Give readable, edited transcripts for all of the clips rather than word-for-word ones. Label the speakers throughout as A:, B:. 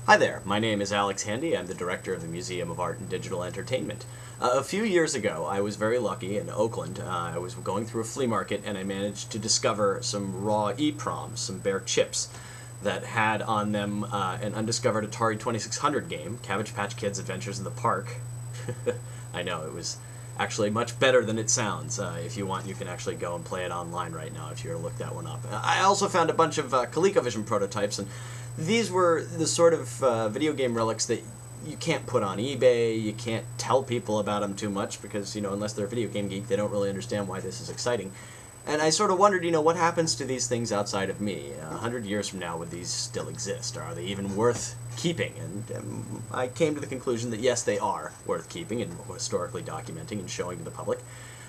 A: Hi there, my name is Alex Handy. I'm the director of the Museum of Art and Digital Entertainment. A few years ago, I was very lucky in Oakland. I was going through a flea market and I managed to discover some raw EEPROMs, some bare chips, that had on them an undiscovered Atari 2600 game, Cabbage Patch Kids Adventures in the Park. I know, it was actually much better than it sounds. If you want, you can actually go and play it online right now if you were to look that one up. I also found a bunch of ColecoVision prototypes, and these were the sort of video game relics that you can't put on eBay, you can't tell people about them too much because, unless they're a video game geek, they don't really understand why this is exciting. And I sort of wondered, what happens to these things outside of me? 100 years from now, would these still exist? Are they even worth keeping? And I came to the conclusion that yes, they are worth keeping and historically documenting and showing to the public.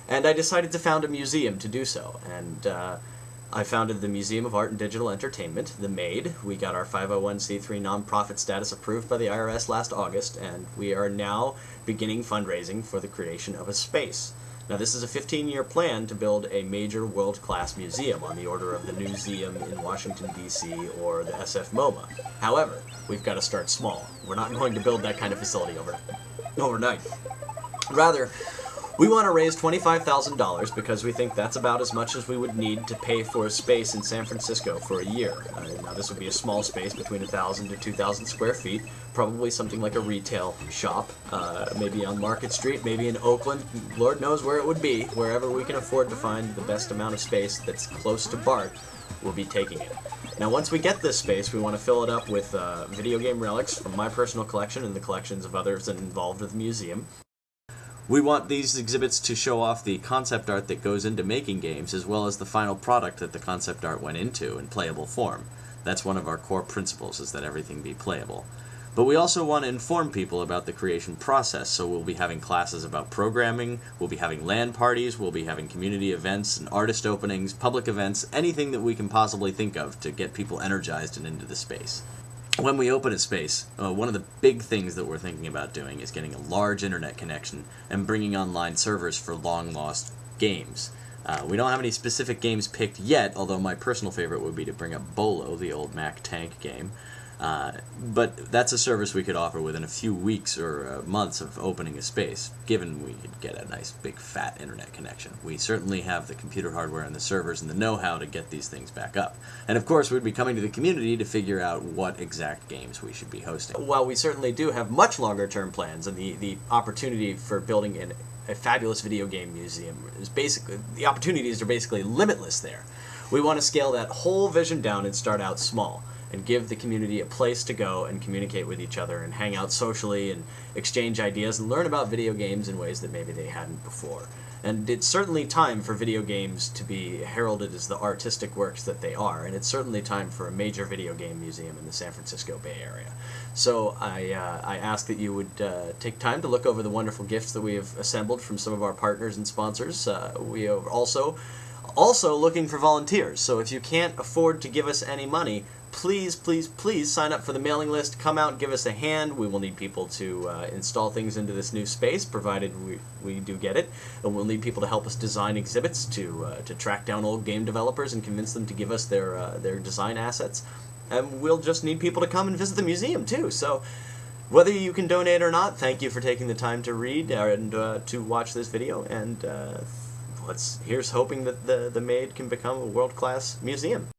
A: And I decided to found a museum to do so. And I founded the Museum of Art and Digital Entertainment, the MADE. We got our 501c3 nonprofit status approved by the IRS last August, and we are now beginning fundraising for the creation of a space. Now, this is a 15-year plan to build a major world-class museum on the order of the Newseum in Washington, D.C. or the SF MoMA. However, we've got to start small. We're not going to build that kind of facility overnight. Rather, we want to raise $25,000 because we think that's about as much as we would need to pay for a space in San Francisco for a year. Now, this would be a small space between 1,000 to 2,000 square feet, probably something like a retail shop, maybe on Market Street, maybe in Oakland. Lord knows where it would be. Wherever we can afford to find the best amount of space that's close to BART, we'll be taking it. Now, once we get this space, we want to fill it up with video game relics from my personal collection and the collections of others involved with the museum. We want these exhibits to show off the concept art that goes into making games, as well as the final product that the concept art went into in playable form. That's one of our core principles, is that everything be playable. But we also want to inform people about the creation process, so we'll be having classes about programming, we'll be having LAN parties, we'll be having community events and artist openings, public events, anything that we can possibly think of to get people energized and into the space. When we open a space, one of the big things that we're thinking about doing is getting a large internet connection and bringing online servers for long-lost games. We don't have any specific games picked yet, although my personal favorite would be to bring up Bolo, the old Mac tank game. But that's a service we could offer within a few weeks or months of opening a space, given we could get a nice big fat internet connection. We certainly have the computer hardware and the servers and the know-how to get these things back up. And of course, we'd be coming to the community to figure out what exact games we should be hosting. While we certainly do have much longer-term plans, and the opportunity for building a fabulous video game museum is basically, the opportunities are basically limitless there. We want to scale that whole vision down and start out small, and give the community a place to go and communicate with each other and hang out socially and exchange ideas and learn about video games in ways that maybe they hadn't before. And it's certainly time for video games to be heralded as the artistic works that they are, and it's certainly time for a major video game museum in the San Francisco Bay Area. So I ask that you would take time to look over the wonderful gifts that we have assembled from some of our partners and sponsors. We are also looking for volunteers, so if you can't afford to give us any money, please, please, please sign up for the mailing list. Come out and give us a hand. We will need people to install things into this new space, provided we do get it. And we'll need people to help us design exhibits, to track down old game developers and convince them to give us their design assets. And we'll just need people to come and visit the museum, too. So whether you can donate or not, thank you for taking the time to read and to watch this video. And here's hoping that the MADE can become a world-class museum.